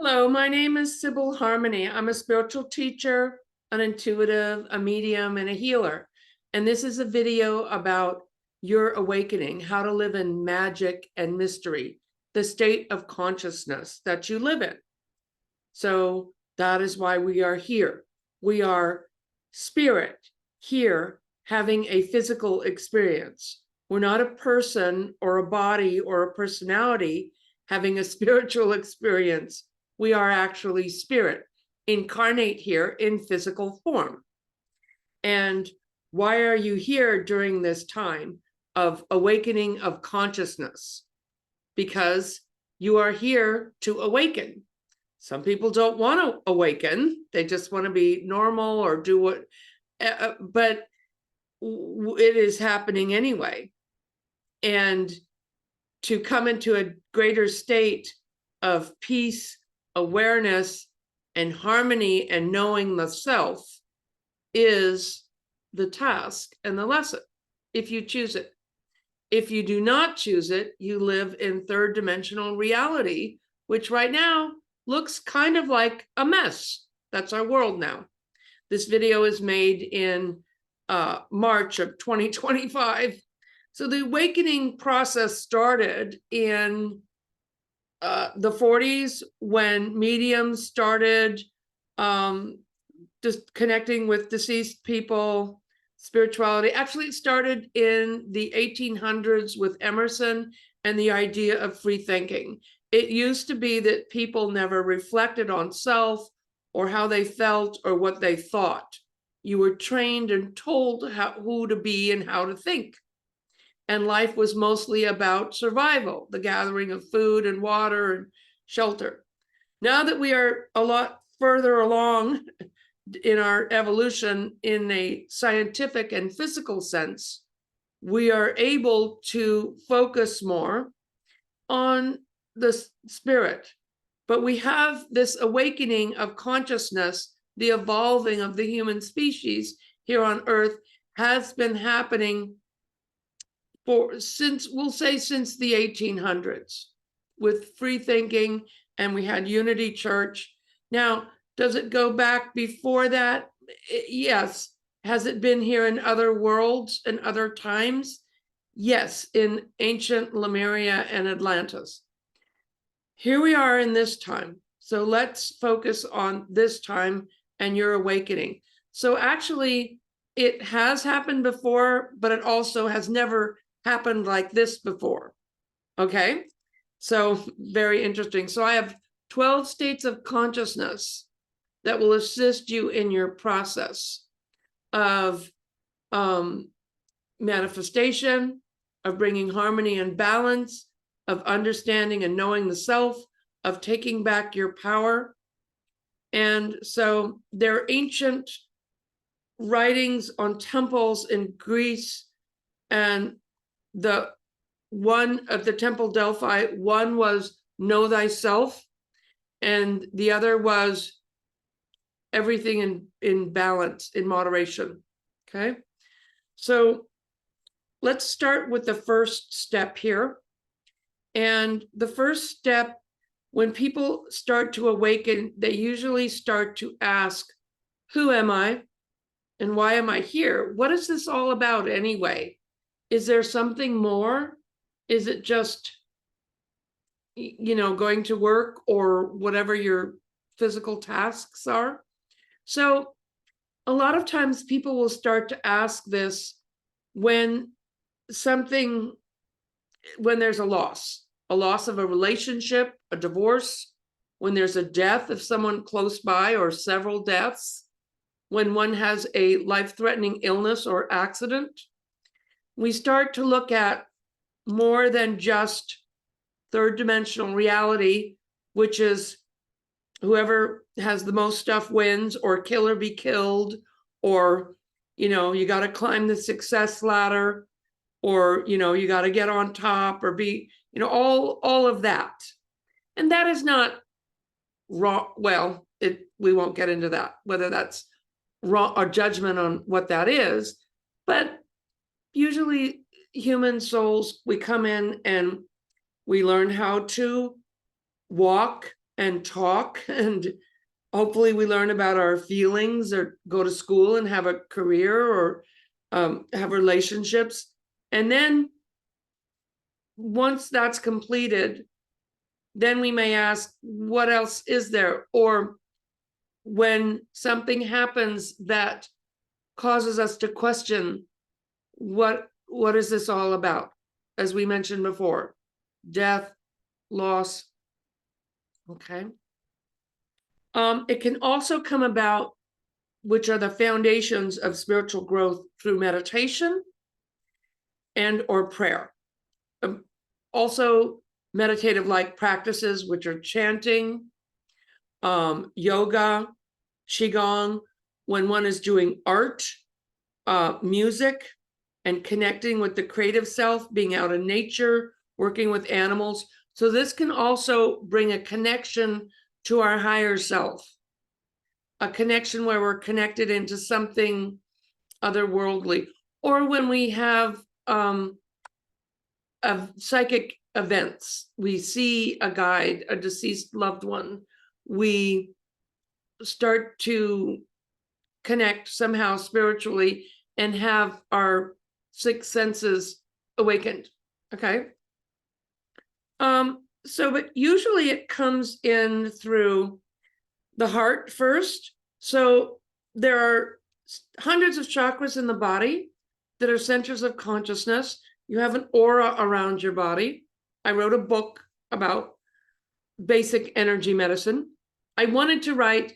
Hello, my name is Sibyl Harmony. I'm a spiritual teacher, an intuitive, a medium, and a healer. And this is a video about your awakening, how to live in magic and mystery, the state of consciousness that you live in. So that is why we are here. We are spirit here having a physical experience. We're not a person or a body or a personality having a spiritual experience. We are actually spirit, incarnate here in physical form. And why are you here during this time of awakening of consciousness? Because you are here to awaken. Some people don't want to awaken. They just want to be normal or do what, but it is happening anyway. And to come into a greater state of peace, awareness, and harmony and knowing the self is the task and the lesson, if you choose it. If you do not choose it, you live in third dimensional reality, which right now looks kind of like a mess. That's our world now. This video is made in March of 2025. So the awakening process started in the 40s when mediums started just connecting with deceased people, spirituality. Actually, it started in the 1800s with Emerson and the idea of free thinking. It used to be that people never reflected on self or how they felt or what they thought. You were trained and told who to be and how to think. And life was mostly about survival, the gathering of food and water and shelter. Now that we are a lot further along in our evolution in a scientific and physical sense, we are able to focus more on the spirit. But we have this awakening of consciousness, the evolving of the human species here on Earth has been happening since the 1800s with free thinking, and we had Unity Church. Now, does it go back before that? Yes. Has it been here in other worlds and other times? Yes, in ancient Lemuria and Atlantis. Here we are in this time. So let's focus on this time and your awakening. So actually, it has happened before, but it also has never happened like this before. Okay, so very interesting. So I have 12 states of consciousness that will assist you in your process of manifestation, of bringing harmony and balance, of understanding and knowing the self, of taking back your power. And so there are ancient writings on temples in Greece, and the one of the Temple Delphi, one was know thyself, and the other was everything in balance, in moderation. Okay, so let's start with the first step here. And the first step, when people start to awaken, they usually start to ask, who am I? And why am I here? What is this all about anyway? Is there something more? Is it just, going to work or whatever your physical tasks are? So a lot of times people will start to ask this when there's a loss of a relationship, a divorce, when there's a death of someone close by or several deaths, when one has a life-threatening illness or accident. We start to look at more than just third dimensional reality, which is whoever has the most stuff wins, or kill or be killed, or, you got to climb the success ladder, or, you got to get on top or be, all of that. And that is not wrong. Well, we won't get into that, whether that's wrong or judgment on what that is. But usually human souls, we come in and we learn how to walk, and talk, and hopefully we learn about our feelings or go to school and have a career or have relationships. And then once that's completed, then we may ask, what else is there? Or when something happens that causes us to question, what is this all about? As we mentioned before, death, loss. Okay. It can also come about, which are the foundations of spiritual growth, through meditation and or prayer. Also meditative like practices, which are chanting, yoga, qigong, when one is doing art, music, and connecting with the creative self, being out in nature, working with animals. So this can also bring a connection to our higher self, a connection where we're connected into something otherworldly, or when we have psychic events, we see a guide, a deceased loved one, we start to connect somehow spiritually and have our six senses awakened. Okay. But usually it comes in through the heart first. So there are hundreds of chakras in the body that are centers of consciousness. You have an aura around your body. I wrote a book about basic energy medicine. I wanted to write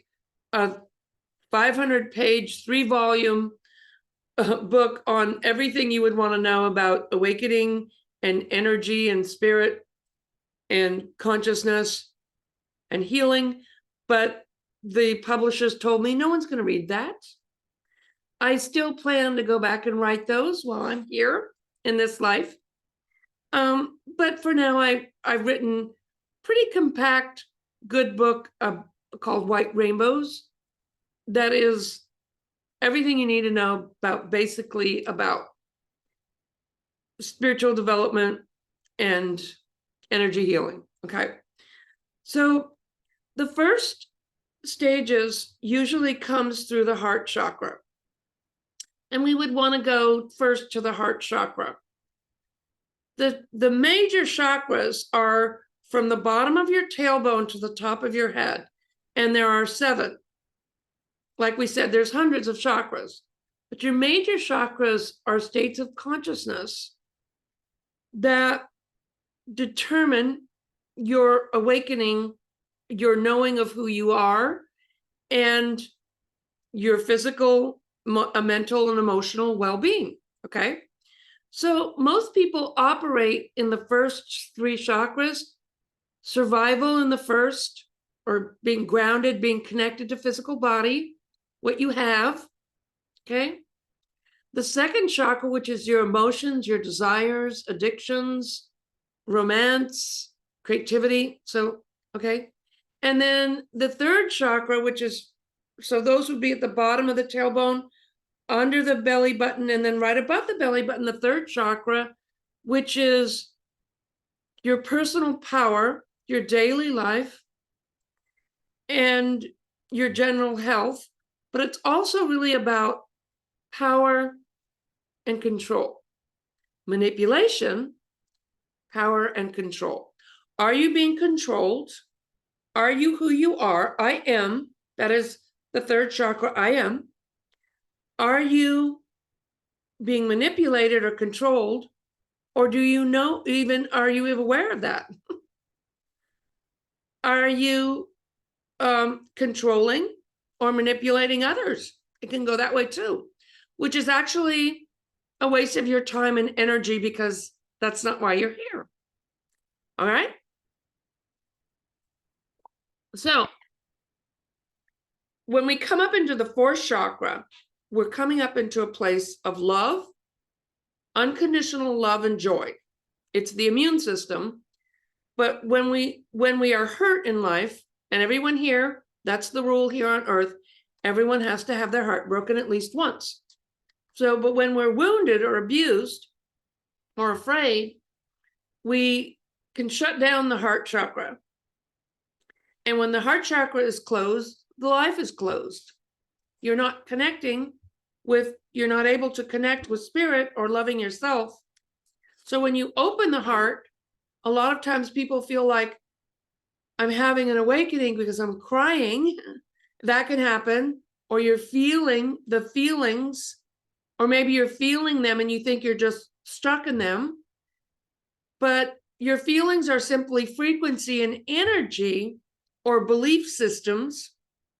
a 500-page, 3-volume book on everything you would want to know about awakening and energy and spirit and consciousness and healing. But the publishers told me no one's going to read that. I still plan to go back and write those while I'm here in this life. But for now, I've written pretty compact, good book called White Rainbows. That is everything you need to know about, basically, about spiritual development and energy healing. Okay. So the first stages usually comes through the heart chakra. And we would want to go first to the heart chakra. The major chakras are from the bottom of your tailbone to the top of your head. And there are 7. Like we said, there's hundreds of chakras. But your major chakras are states of consciousness that determine your awakening, your knowing of who you are, and your physical, mental, and emotional well-being. Okay. So most people operate in the first 3 chakras, survival in the first, or being grounded, being connected to physical body, what you have. Okay. The second chakra, which is your emotions, your desires, addictions, romance, creativity. So, okay. And then the third chakra, which is, so those would be at the bottom of the tailbone, under the belly button, and then right above the belly button, the third chakra, which is your personal power, your daily life, and your general health. But it's also really about power and control, manipulation, power and control. Are you being controlled? Are you who you are? I am. That is the third chakra, I am. Are you being manipulated or controlled? Or do you know, even, are you aware of that? Are you controlling or manipulating others? It can go that way too, which is actually a waste of your time and energy, because that's not why you're here. All right. So when we come up into the 4th chakra, we're coming up into a place of love, unconditional love and joy. It's the immune system. But when we are hurt in life, and everyone here, that's the rule here on earth, everyone has to have their heart broken at least once. So, but when we're wounded or abused or afraid, we can shut down the heart chakra. And when the heart chakra is closed, the life is closed. You're not connecting with, you're not able to connect with spirit or loving yourself. So when you open the heart, a lot of times people feel like, I'm having an awakening because I'm crying. That can happen. Or you're feeling the feelings, or maybe you're feeling them and you think you're just stuck in them. But your feelings are simply frequency and energy or belief systems.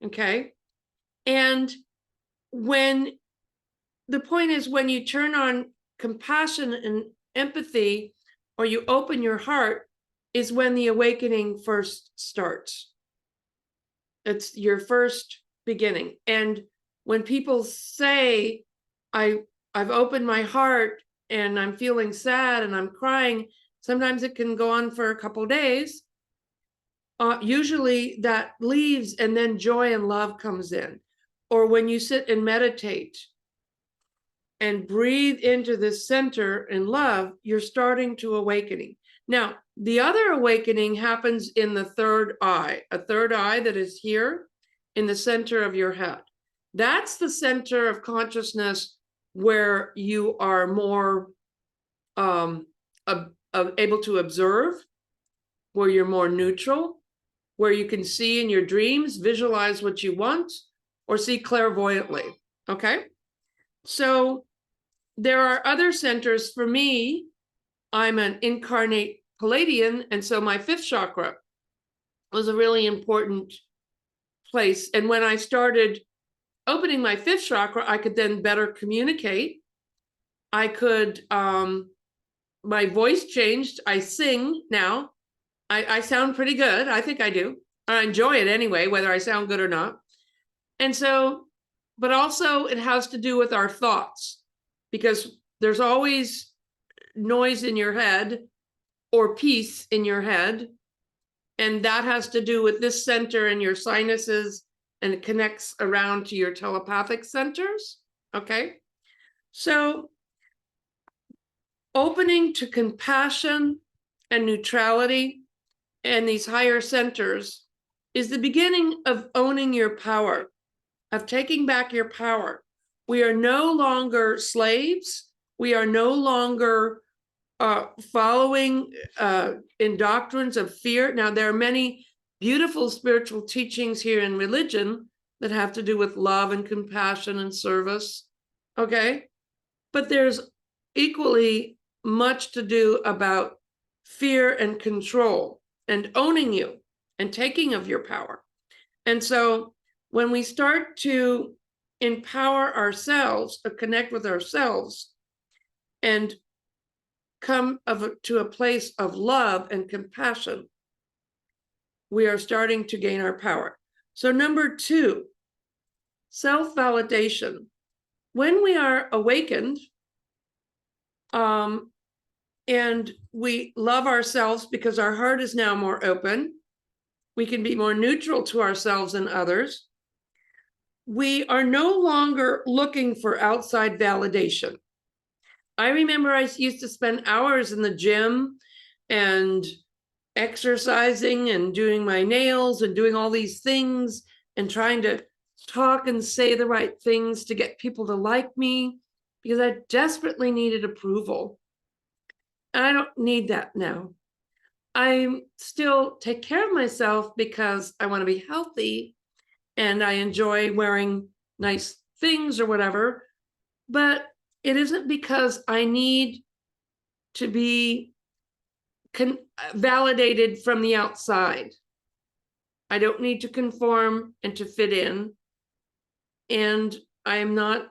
Okay. And when the point is, when you turn on compassion and empathy, or you open your heart, is when the awakening first starts. It's your first beginning. And when people say, I've opened my heart and I'm feeling sad and I'm crying, sometimes it can go on for a couple of days. Usually that leaves, and then joy and love comes in. Or when you sit and meditate and breathe into this center in love, you're starting to awakening. Now, the other awakening happens in the third eye, a third eye that is here in the center of your head. That's the center of consciousness where you are more able to observe, where you're more neutral, where you can see in your dreams, visualize what you want, or see clairvoyantly. Okay? So there are other centers. For me, I'm an incarnate Palladian, and so my fifth chakra was a really important place. And when I started opening my fifth chakra, I could then better communicate. I could, my voice changed. I sing now. I sound pretty good. I think I do. I enjoy it anyway, whether I sound good or not. And so, but also it has to do with our thoughts, because there's always noise in your head or peace in your head. And that has to do with this center in your sinuses, and it connects around to your telepathic centers. Okay. So opening to compassion and neutrality and these higher centers is the beginning of owning your power, of taking back your power. We are no longer slaves. We are no longer following in doctrines of fear. Now, there are many beautiful spiritual teachings here in religion that have to do with love and compassion and service. Okay. But there's equally much to do about fear and control and owning you and taking of your power. And so when we start to empower ourselves, to connect with ourselves, and come to a place of love and compassion, we are starting to gain our power. So number 2, self-validation. When we are awakened, and we love ourselves because our heart is now more open, we can be more neutral to ourselves and others. We are no longer looking for outside validation. I remember I used to spend hours in the gym and exercising and doing my nails and doing all these things and trying to talk and say the right things to get people to like me, because I desperately needed approval. And I don't need that now. I still take care of myself because I want to be healthy and I enjoy wearing nice things or whatever, but it isn't because I need to be validated from the outside. I don't need to conform and to fit in, and I am not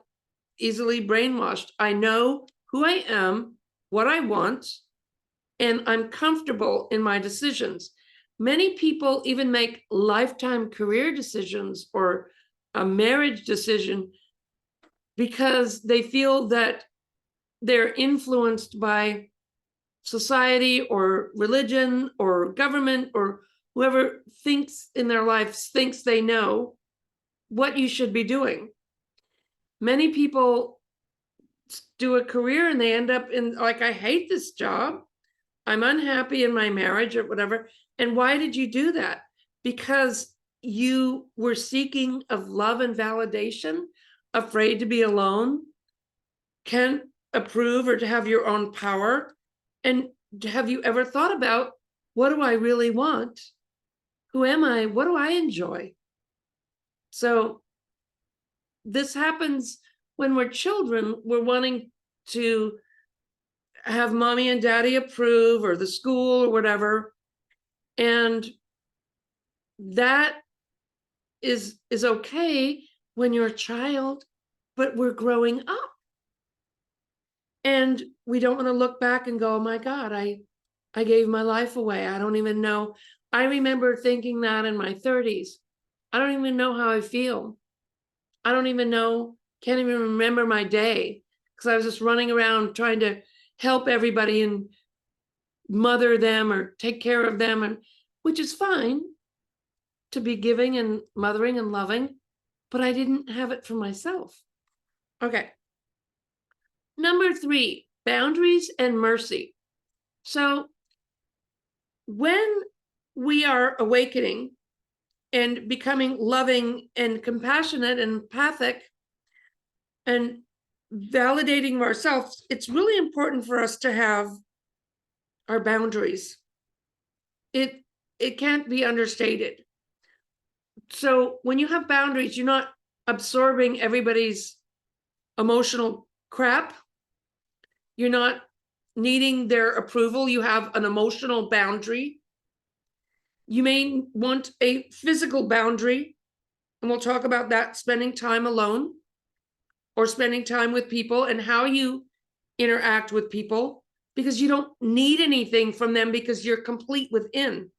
easily brainwashed. I know who I am, what I want, and I'm comfortable in my decisions. Many people even make lifetime career decisions or a marriage decision because they feel that they're influenced by society or religion or government or whoever thinks in their lives thinks they know what you should be doing. Many people do a career and they end up in, like, I hate this job. I'm unhappy in my marriage or whatever. And why did you do that? because you were seeking of love and validation, afraid to be alone, can't approve or to have your own power. And have you ever thought about, what do I really want? Who am I? What do I enjoy? So this happens when we're children. We're wanting to have mommy and daddy approve, or the school or whatever. And that is okay when you're a child, but we're growing up. And we don't want to look back and go, oh my God, I gave my life away. I don't even know. I remember thinking that in my 30s. I don't even know how I feel. I don't even know, can't even remember my day, because I was just running around trying to help everybody and mother them or take care of them, and which is fine to be giving and mothering and loving, but I didn't have it for myself. Okay. Number 3, boundaries and mercy. So when we are awakening and becoming loving and compassionate and empathic and validating ourselves, it's really important for us to have our boundaries. It can't be understated. So when you have boundaries, you're not absorbing everybody's emotional crap. You're not needing their approval. You have an emotional boundary. You may want a physical boundary, and we'll talk about that, spending time alone or spending time with people and how you interact with people, because you don't need anything from them because you're complete within.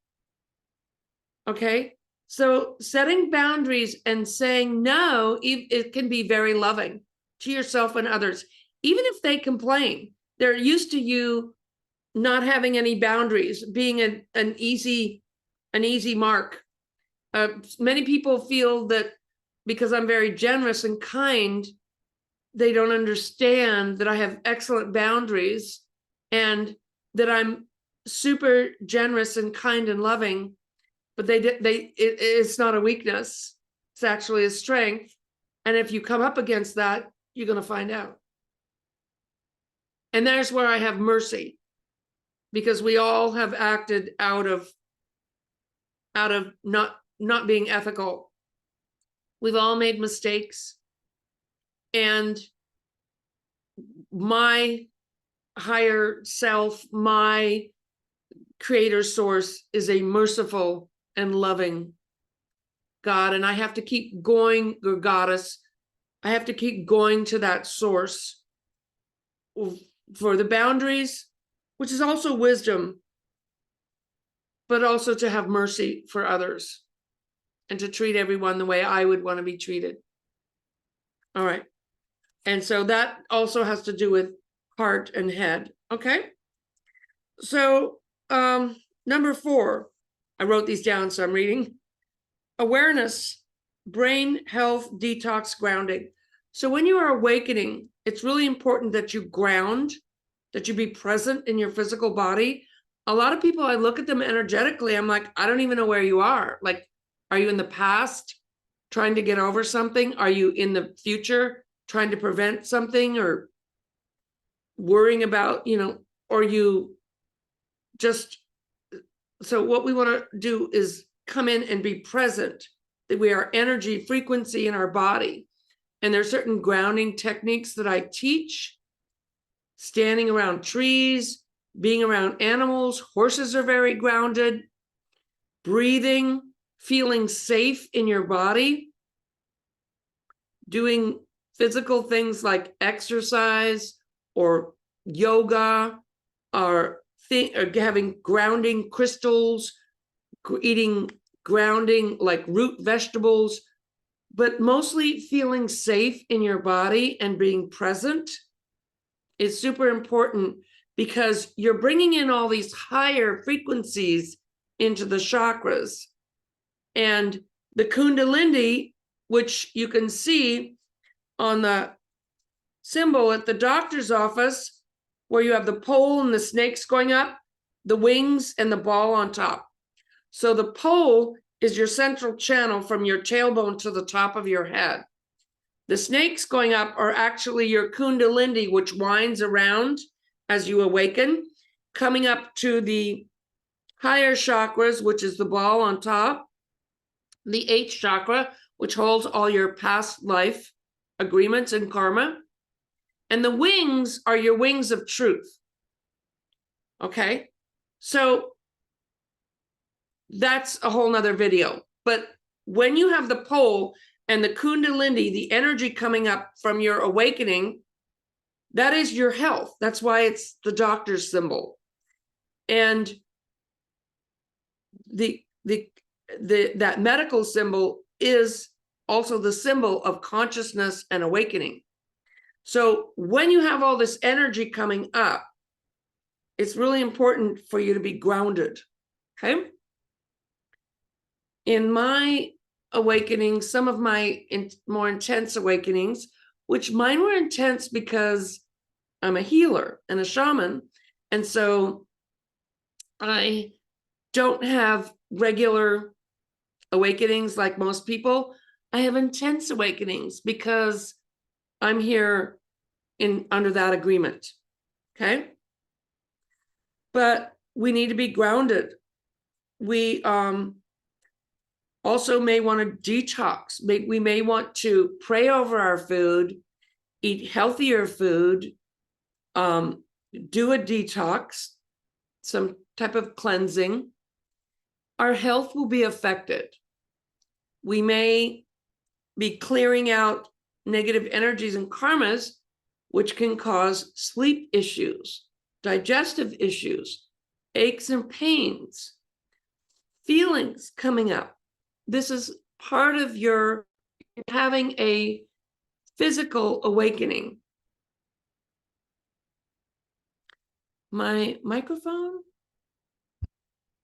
Okay? So setting boundaries and saying no, it can be very loving to yourself and others. Even if they complain, they're used to you not having any boundaries, being an easy mark. Many people feel that because I'm very generous and kind, they don't understand that I have excellent boundaries and that I'm super generous and kind and loving. But it's not a weakness. It's actually a strength. And if you come up against that, you're going to find out. And there's where I have mercy, because we all have acted out of not being ethical. We've all made mistakes. And my higher self, my creator source, is a merciful and loving God. And I have to keep going, or goddess, I have to keep going to that source for the boundaries, which is also wisdom, but also to have mercy for others and to treat everyone the way I would want to be treated. All right. And so that also has to do with heart and head. Okay. So number 4, I wrote these down, so I'm reading. Awareness, brain health, detox, grounding. So when you are awakening, it's really important that you ground, that you be present in your physical body. A lot of people, I look at them energetically, I'm like, I don't even know where you are. Like, are you in the past trying to get over something? Are you in the future trying to prevent something, or worrying about, or you just, so what we want to do is come in and be present, that we are energy, frequency in our body. And there's certain grounding techniques that I teach, standing around trees, being around animals. Horses are very grounded. Breathing, feeling safe in your body, doing physical things like exercise or yoga, or having grounding crystals, eating grounding like root vegetables, but mostly feeling safe in your body and being present is super important, because you're bringing in all these higher frequencies into the chakras. And the Kundalini, which you can see on the symbol at the doctor's office, where you have the pole and the snakes going up, the wings and the ball on top. So the pole is your central channel from your tailbone to the top of your head. The snakes going up are actually your kundalini, which winds around as you awaken, coming up to the higher chakras, which is the ball on top, the eighth chakra, which holds all your past life agreements and karma, and the wings are your wings of truth. Okay, so that's a whole nother video. But when you have the pole and the kundalini, the energy coming up from your awakening, that is your health. That's why it's the doctor's symbol. And that medical symbol is also the symbol of consciousness and awakening. So when you have all this energy coming up, it's really important for you to be grounded. Okay. In my awakening, some of my more intense awakenings, which mine were intense because I'm a healer and a shaman, and so I don't have regular awakenings like most people. I have intense awakenings because I'm here under that agreement. Okay. But we need to be grounded. We also may want to detox. We may want to pray over our food, eat healthier food, do a detox, some type of cleansing. Our health will be affected. We may be clearing out negative energies and karmas, which can cause sleep issues, digestive issues, aches and pains, feelings coming up. This is part of your having a physical awakening. My microphone?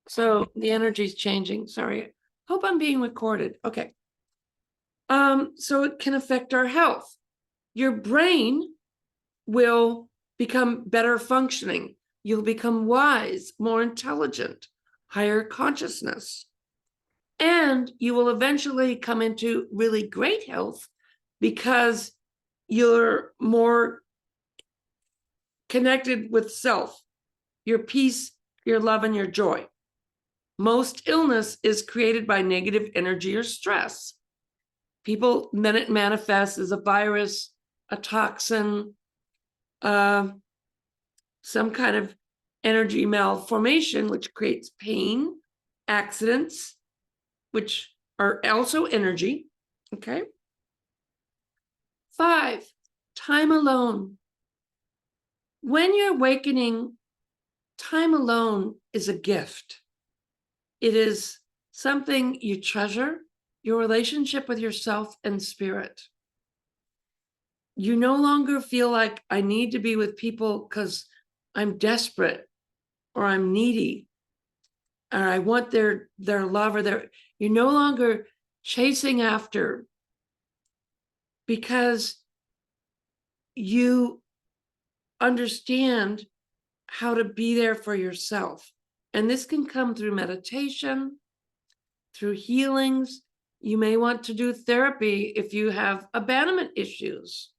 So the energy is changing. Sorry. Hope I'm being recorded. Okay. So it can affect our health. Your brain will become better functioning. You'll become wise, more intelligent, higher consciousness. And you will eventually come into really great health because you're more connected with self, your peace, your love, and your joy. Most illness is created by negative energy or stress. People, then it manifests as a virus, a toxin, some kind of energy malformation, which creates pain, accidents, which are also energy. Okay. 5, time alone. When you're awakening, time alone is a gift. It is something you treasure, your relationship with yourself and spirit. You no longer feel like I need to be with people because I'm desperate or I'm needy or I want their love or you're no longer chasing after, because you understand how to be there for yourself. And this can come through meditation, through healings. You may want to do therapy if you have abandonment issues.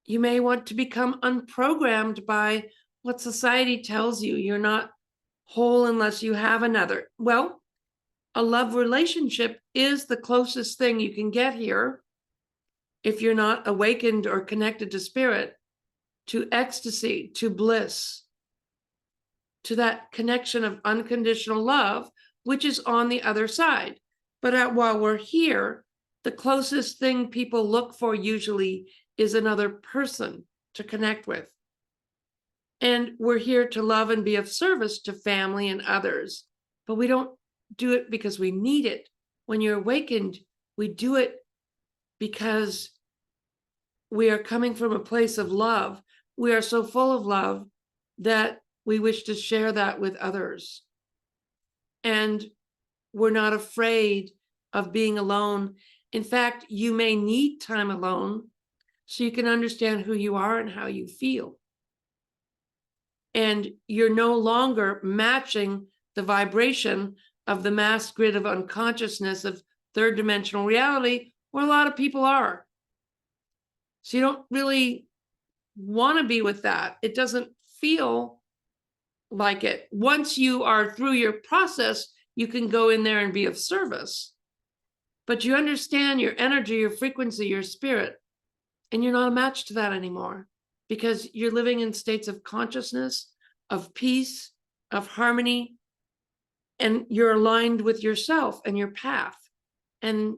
You may want to become unprogrammed by what society tells you. You're not whole unless you have another. Well, a love relationship is the closest thing you can get here, if you're not awakened or connected to spirit, to ecstasy, to bliss, to that connection of unconditional love, which is on the other side. But while we're here, the closest thing people look for usually is another person to connect with. And we're here to love and be of service to family and others, but we don't do it because we need it. When you're awakened, we do it because we are coming from a place of love. We are so full of love that we wish to share that with others. And we're not afraid of being alone. In fact, you may need time alone so you can understand who you are and how you feel. And you're no longer matching the vibration of the mass grid of unconsciousness of third dimensional reality, where a lot of people are. So you don't really want to be with that. It doesn't feel like it. Once you are through your process, you can go in there and be of service. But you understand your energy, your frequency, your spirit, and you're not a match to that anymore, because you're living in states of consciousness, of peace, of harmony, and you're aligned with yourself and your path. And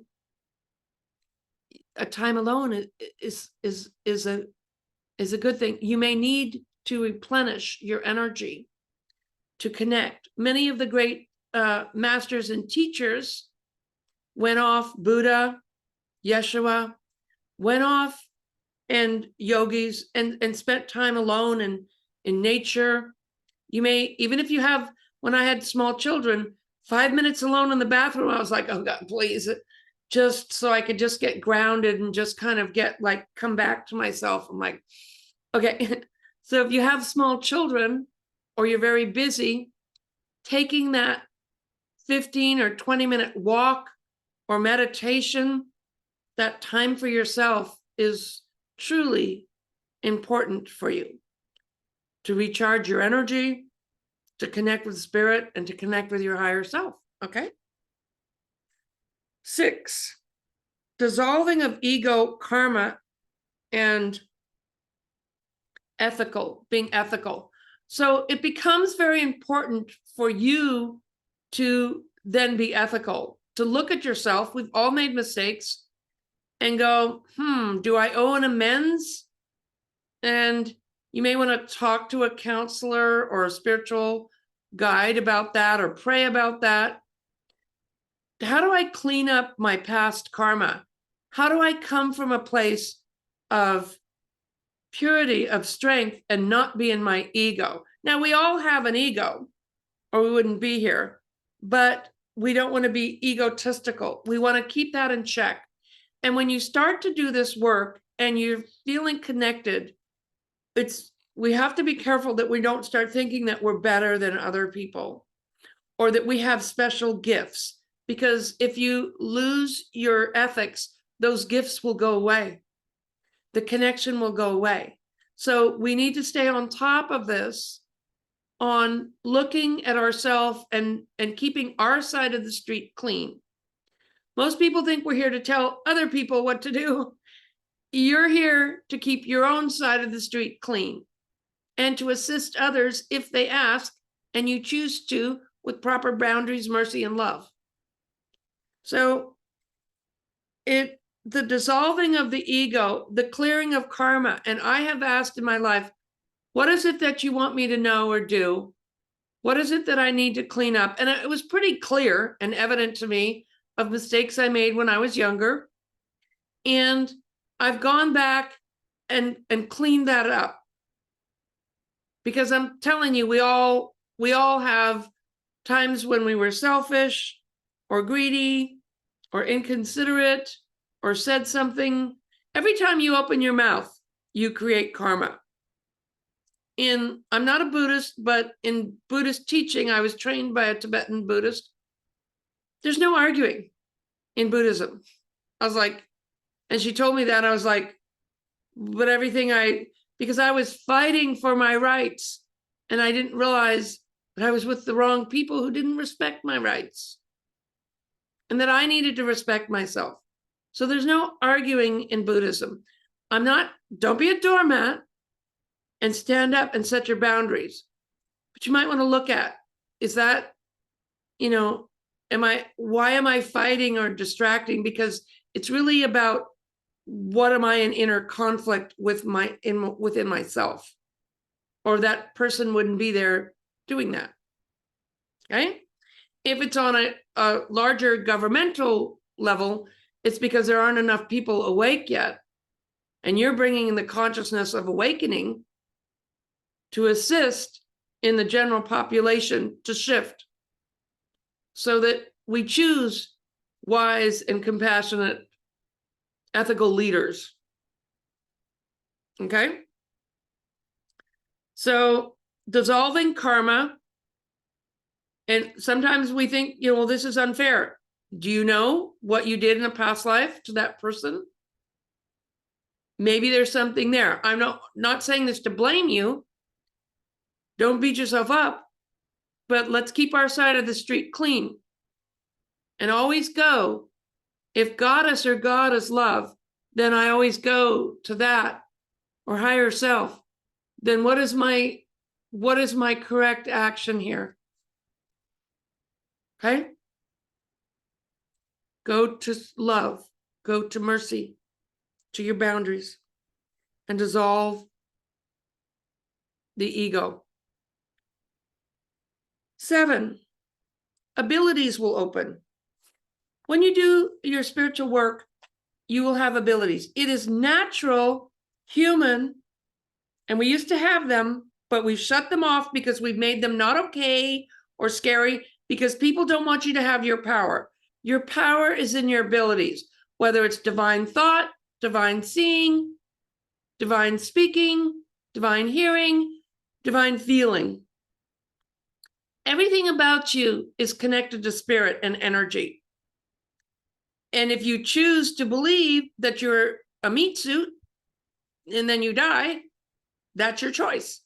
a time alone is a good thing. You may need to replenish your energy to connect. Many of the great masters and teachers went off. Buddha, Yeshua, went off, and yogis, and spent time alone and in nature. You may, even if you have, when I had small children, 5 minutes alone in the bathroom, I was like, oh God, please, just so I could just get grounded and just kind of get like, come back to myself. I'm like, okay. So if you have small children or you're very busy, taking that 15 or 20-minute walk or meditation, that time for yourself is truly important for you to recharge your energy, to connect with spirit, and to connect with your higher self. Okay. 6, dissolving of ego, karma, and being ethical. So it becomes very important for you to then be ethical, to look at yourself. We've all made mistakes and go, do I owe an amends? And you may want to talk to a counselor or a spiritual guide about that, or pray about that. How do I clean up my past karma? How do I come from a place of purity, of strength, and not be in my ego? Now, we all have an ego, or we wouldn't be here, but we don't want to be egotistical. We want to keep that in check. And when you start to do this work and you're feeling connected, we have to be careful that we don't start thinking that we're better than other people, or that we have special gifts. Because if you lose your ethics, those gifts will go away. The connection will go away. So we need to stay on top of this, on looking at ourselves and keeping our side of the street clean. Most people think we're here to tell other people what to do. You're here to keep your own side of the street clean and to assist others if they ask and you choose to, with proper boundaries, mercy, and love. So the dissolving of the ego, the clearing of karma, and I have asked in my life, what is it that you want me to know or do? What is it that I need to clean up? And it was pretty clear and evident to me of mistakes I made when I was younger. And I've gone back and cleaned that up. Because I'm telling you, we all have times when we were selfish or greedy or inconsiderate or said something. Every time you open your mouth, you create karma. I'm not a Buddhist, but in Buddhist teaching, I was trained by a Tibetan Buddhist. There's no arguing in Buddhism. I was like, and she told me that, I was like, but because I was fighting for my rights, and I didn't realize that I was with the wrong people who didn't respect my rights, and that I needed to respect myself. So there's no arguing in Buddhism. Don't be a doormat, and stand up and set your boundaries. But you might want to look at, is that, why am I fighting or distracting? Because it's really about, what am I in inner conflict with within myself? Or that person wouldn't be there doing that. Okay? If it's on a larger governmental level, it's because there aren't enough people awake yet. And you're bringing in the consciousness of awakening to assist in the general population to shift, so that we choose wise and compassionate, ethical leaders. Okay? So dissolving karma And sometimes we think, well, this is unfair. Do you know what you did in a past life to that person? Maybe there's something there. I'm not saying this to blame you. Don't beat yourself up, but let's keep our side of the street clean. And always go, if goddess or God is love, then I always go to that, or higher self. Then what is my correct action here? Okay? Go to love, go to mercy, to your boundaries, and dissolve the ego. 7, abilities will open. When you do your spiritual work, you will have abilities. It is natural, human, and we used to have them, but we've shut them off because we've made them not okay or scary, because people don't want you to have your power. Your power is in your abilities, whether it's divine thought, divine seeing, divine speaking, divine hearing, divine feeling. Everything about you is connected to spirit and energy. And if you choose to believe that you're a meat suit and then you die, that's your choice.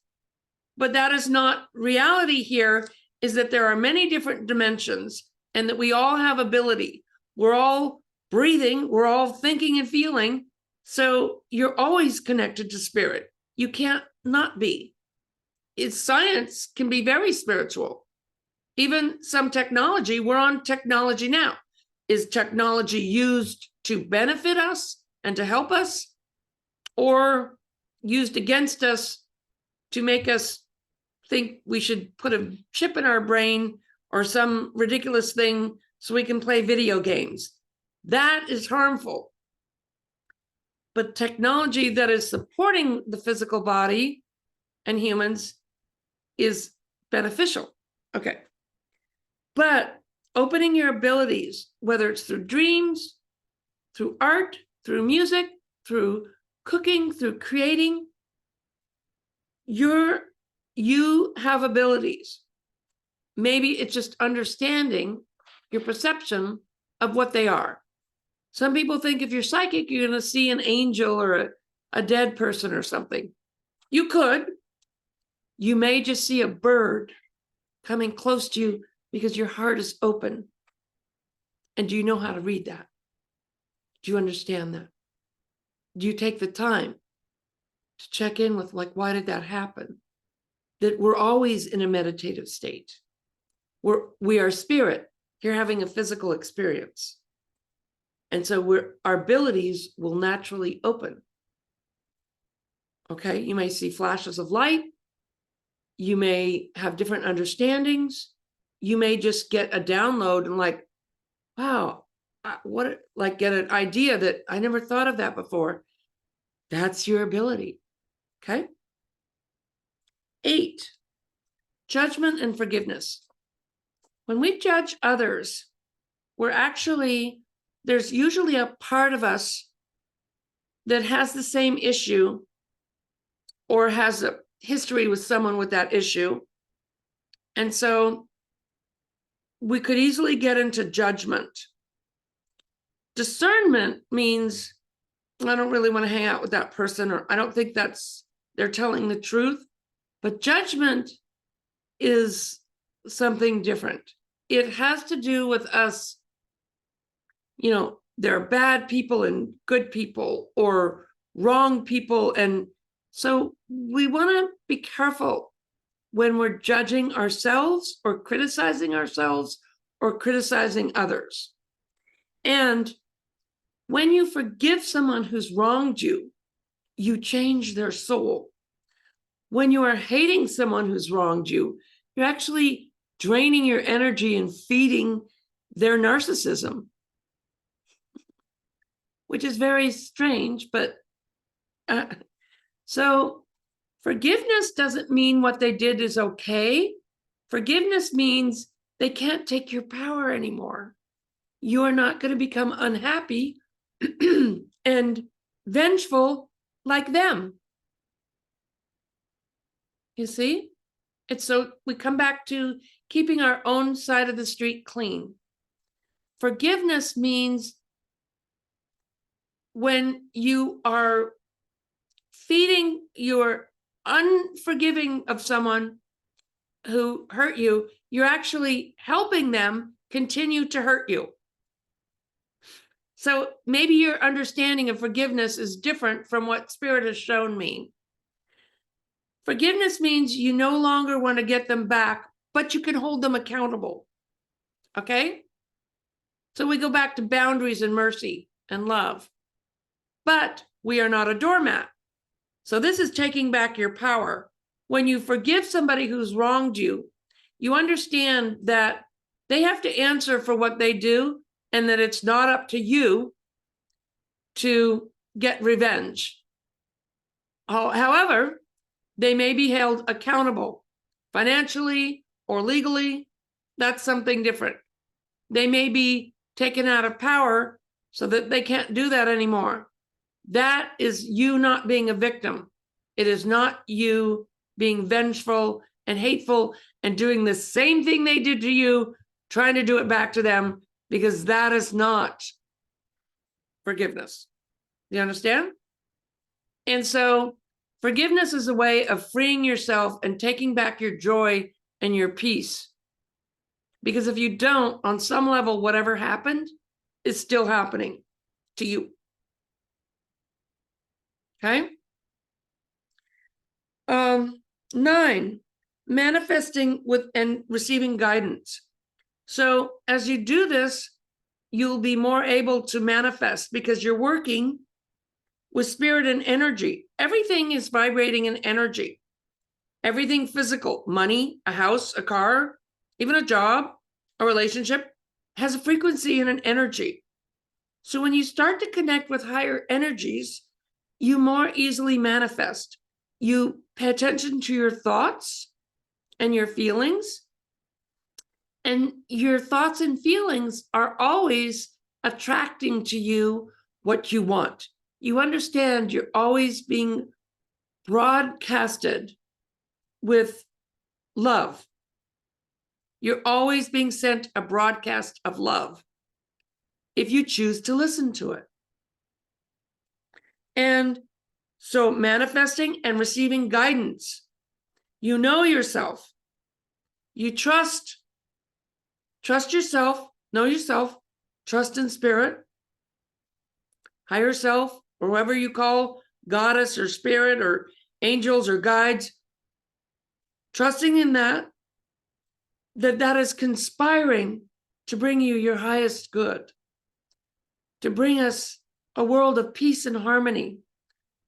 But that is not reality. Here is that there are many different dimensions and that we all have ability. We're all breathing, we're all thinking and feeling. So you're always connected to spirit. You can't not be. Science can be very spiritual. Even some technology, we're on technology now. Is technology used to benefit us and to help us, or used against us to make us think we should put a chip in our brain or some ridiculous thing so we can play video games? That is harmful. But technology that is supporting the physical body and humans is beneficial. Okay. But opening your abilities, whether it's through dreams, through art, through music, through cooking, through creating, you have abilities. Maybe it's just understanding your perception of what they are. Some people think if you're psychic, you're going to see an angel or a dead person or something. You could. You may just see a bird coming close to you because your heart is open. And do you know how to read that? Do you understand that? Do you take the time to check in with, like, why did that happen? That we're always in a meditative state. We are spirit. You're having a physical experience. And so our abilities will naturally open. Okay, you may see flashes of light. You may have different understandings. You may just get a download and like, wow, get an idea that I never thought of that before. That's your ability. Okay. 8, judgment and forgiveness. When we judge others, there's usually a part of us that has the same issue or has a history with someone with that issue. And so we could easily get into judgment. Discernment means I don't really want to hang out with that person, or I don't think they're telling the truth. But judgment is something different. It has to do with us, there are bad people and good people, or wrong people. And so we want to be careful when we're judging ourselves or criticizing ourselves or criticizing others. And when you forgive someone who's wronged you, you change their soul. When you are hating someone who's wronged you, you're actually draining your energy and feeding their narcissism, which is very strange. But so forgiveness doesn't mean what they did is okay. Forgiveness means they can't take your power anymore. You are not going to become unhappy and vengeful like them. You see? We come back to keeping our own side of the street clean. Forgiveness means when you are feeding your unforgiving of someone who hurt you, you're actually helping them continue to hurt you. So maybe your understanding of forgiveness is different from what Spirit has shown me. Forgiveness means you no longer want to get them back, but you can hold them accountable. Okay? So we go back to boundaries and mercy and love. But we are not a doormat. So this is taking back your power. When you forgive somebody who's wronged you, you understand that they have to answer for what they do and that it's not up to you to get revenge. However, they may be held accountable financially or legally. That's something different. They may be taken out of power so that they can't do that anymore. That is you not being a victim. It is not you being vengeful and hateful and doing the same thing they did to you, trying to do it back to them, because that is not forgiveness. You understand? And so forgiveness is a way of freeing yourself and taking back your joy and your peace. Because if you don't, on some level, whatever happened is still happening to you. Okay? 9, manifesting with and receiving guidance. So as you do this, you'll be more able to manifest because you're working with spirit and energy. Everything is vibrating in energy. Everything physical, money, a house, a car, even a job, a relationship, has a frequency and an energy. So when you start to connect with higher energies, you more easily manifest. You pay attention to your thoughts and your feelings. And your thoughts and feelings are always attracting to you what you want. You understand you're always being broadcasted with love. You're always being sent a broadcast of love if you choose to listen to it. And so manifesting and receiving guidance. You know yourself. You trust yourself, know yourself, trust in spirit, higher self, or whoever you call goddess or spirit or angels or guides. Trusting in that is conspiring to bring you your highest good, to bring us a world of peace and harmony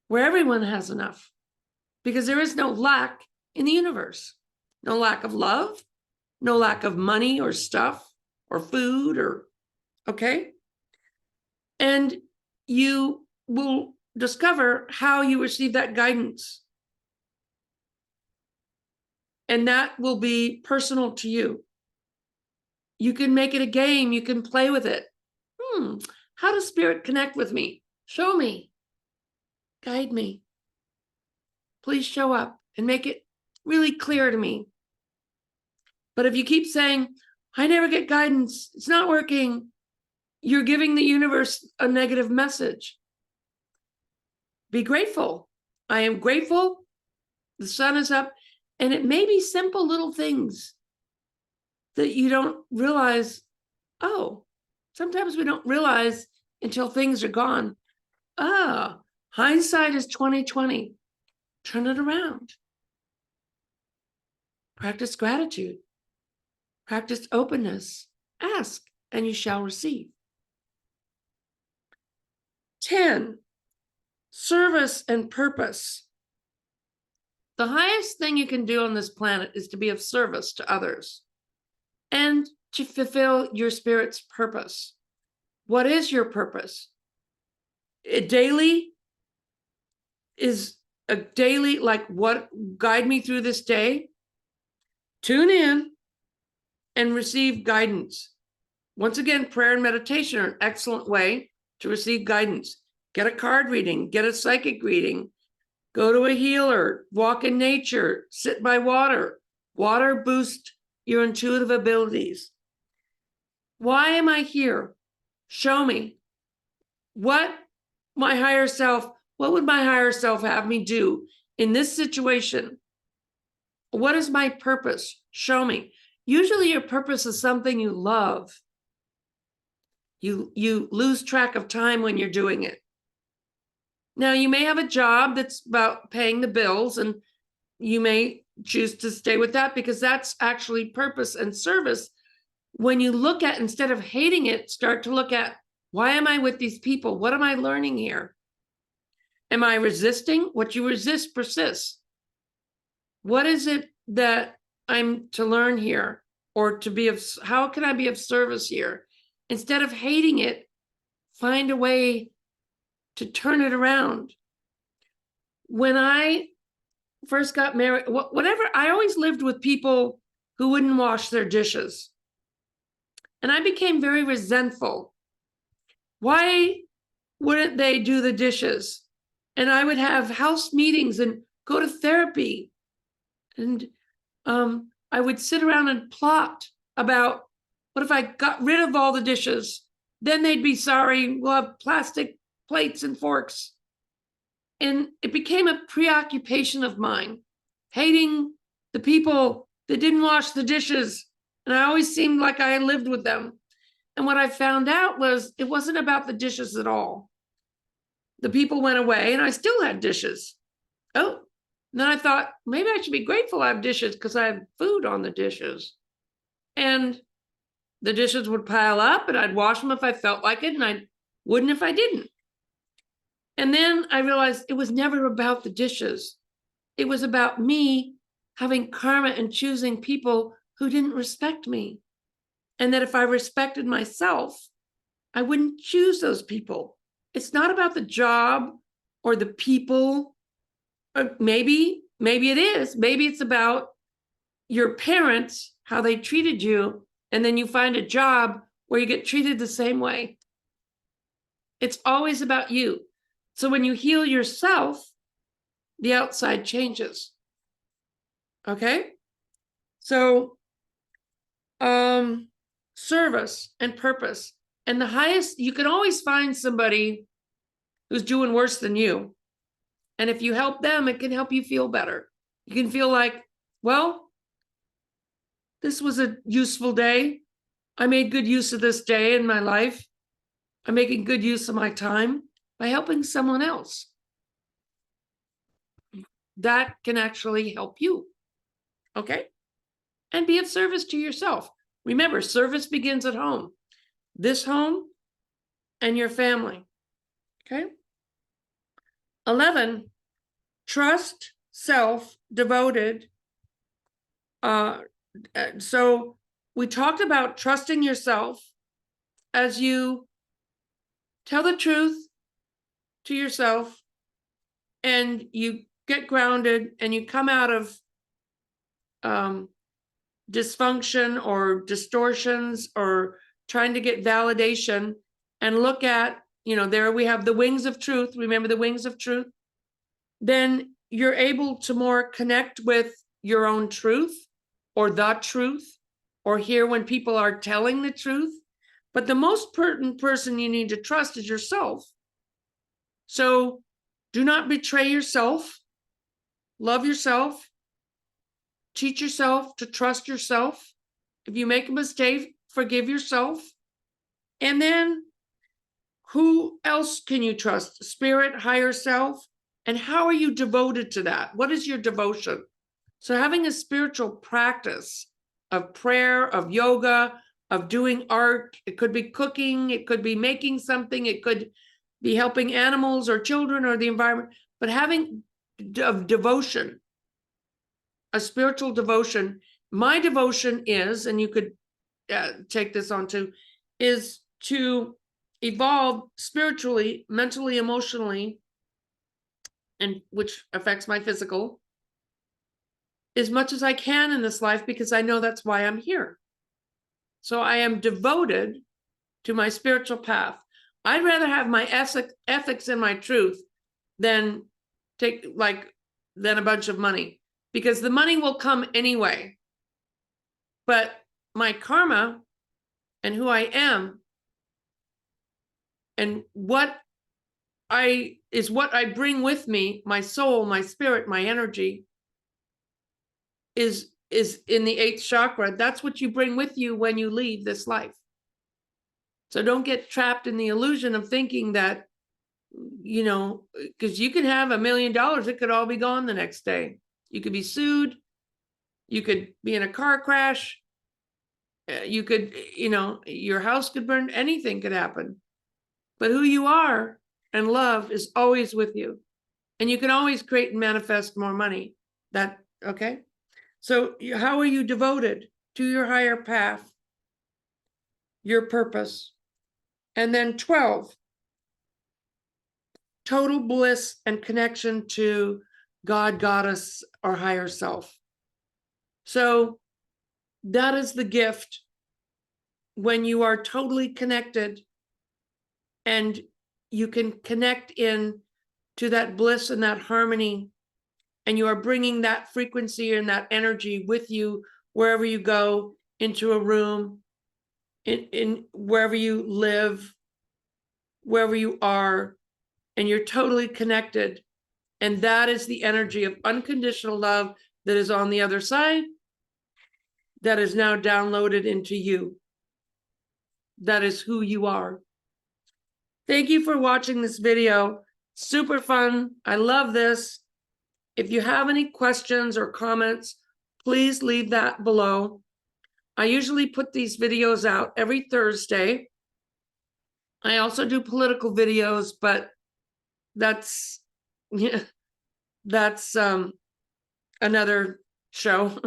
where everyone has enough, because there is no lack in the universe. No lack of love, no lack of money or stuff or food or, okay? And you will discover how you receive that guidance. And that will be personal to you. You can make it a game. You can play with it. How does spirit connect with me? Show me. Guide me. Please show up and make it really clear to me. But if you keep saying, I never get guidance, it's not working, you're giving the universe a negative message. Be grateful. I am grateful. The sun is up. And it may be simple little things that you don't realize. Oh, sometimes we don't realize until things are gone. Hindsight is 20/20. Turn it around. Practice gratitude. Practice openness. Ask, and you shall receive. 10, service and purpose. The highest thing you can do on this planet is to be of service to others and to fulfill your spirit's purpose. What is your purpose? Daily is a daily, like, what guide me through this day? Tune in and receive guidance. Once again, prayer and meditation are an excellent way to receive guidance. Get a card reading, get a psychic reading, go to a healer, walk in nature, sit by water. Water boosts your intuitive abilities. Why am I here? Show me. What would my higher self have me do in this situation? What is my purpose? Show me. Usually your purpose is something you love. You lose track of time when you're doing it. Now, you may have a job that's about paying the bills, and you may choose to stay with that because that's actually purpose and service. When you look at, instead of hating it, start to look at, why am I with these people? What am I learning here? Am I resisting? What you resist persists. What is it that I'm to learn here, or to be of, how can I be of service here? Instead of hating it, find a way to turn it around. When I first got married, whatever, I always lived with people who wouldn't wash their dishes. And I became very resentful. Why wouldn't they do the dishes? And I would have house meetings and go to therapy. And I would sit around and plot about, what if I got rid of all the dishes? Then they'd be sorry. We'll have plastic plates and forks. And it became a preoccupation of mine, hating the people that didn't wash the dishes. And I always seemed like I had lived with them. And what I found out was it wasn't about the dishes at all. The people went away and I still had dishes. Oh, and then I thought, maybe I should be grateful I have dishes because I have food on the dishes. And the dishes would pile up and I'd wash them if I felt like it, and I wouldn't if I didn't. And then I realized it was never about the dishes. It was about me having karma and choosing people who didn't respect me. And that if I respected myself, I wouldn't choose those people. It's not about the job or the people. Or maybe it is. Maybe it's about your parents, how they treated you, and then you find a job where you get treated the same way. It's always about you. So when you heal yourself, the outside changes. Okay? So, service and purpose. And the highest, you can always find somebody who's doing worse than you. And if you help them, it can help you feel better. You can feel like, well, this was a useful day. I made good use of this day in my life. I'm making good use of my time by helping someone else. That can actually help you. Okay? And be of service to yourself. Remember, service begins at home. This home and your family. Okay? 11, trust, self, devoted. So we talked about trusting yourself as you tell the truth to yourself and you get grounded and you come out of dysfunction or distortions or trying to get validation and look at, there we have the wings of truth. Remember the wings of truth? Then you're able to more connect with your own truth or the truth, or hear when people are telling the truth. But the most important person you need to trust is yourself. So do not betray yourself. Love yourself. Teach yourself to trust yourself. If you make a mistake, forgive yourself. And then who else can you trust? Spirit, higher self. And how are you devoted to that? What is your devotion? So having a spiritual practice of prayer, of yoga, of doing art, it could be cooking, it could be making something, it could be helping animals or children or the environment, but having of devotion, a spiritual devotion. My devotion is, and you could take this on too, is to evolve spiritually, mentally, emotionally, and which affects my physical, as much as I can in this life, because I know that's why I'm here. So I am devoted to my spiritual path. I'd rather have my ethics and my truth than a bunch of money, because the money will come anyway. But my karma and who I am and what I bring with me, my soul, my spirit, my energy, is in the 8th chakra. That's what you bring with you when you leave this life. So don't get trapped in the illusion of thinking that, you know, because you can have $1 million, it could all be gone the next day. You could be sued. You could be in a car crash. You could, you know, your house could burn. Anything could happen. But who you are and love is always with you. And you can always create and manifest more money. Okay? So how are you devoted to your higher path, your purpose? And then 12, total bliss and connection to God, Goddess, or higher self. So that is the gift when you are totally connected and you can connect in to that bliss and that harmony, and you are bringing that frequency and that energy with you wherever you go, into a room, in wherever you live, wherever you are, and you're totally connected. And that is the energy of unconditional love that is on the other side, that is now downloaded into you. That is who you are. Thank you for watching this video. Super fun. I love this. If you have any questions or comments, please leave that below. I usually put these videos out every Thursday. I also do political videos, but that's another show.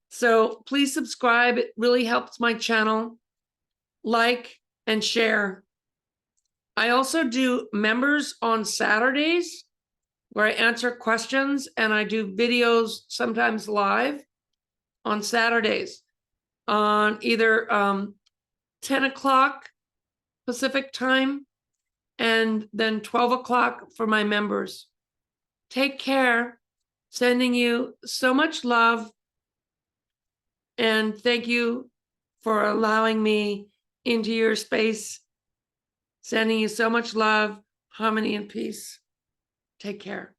So please subscribe. It really helps my channel. Like and share. I also do members on Saturdays where I answer questions, and I do videos sometimes live on Saturdays on either 10 o'clock Pacific time and then 12 o'clock for my members. Take care. Sending you so much love. And thank you for allowing me into your space. Sending you so much love, harmony, and peace. Take care.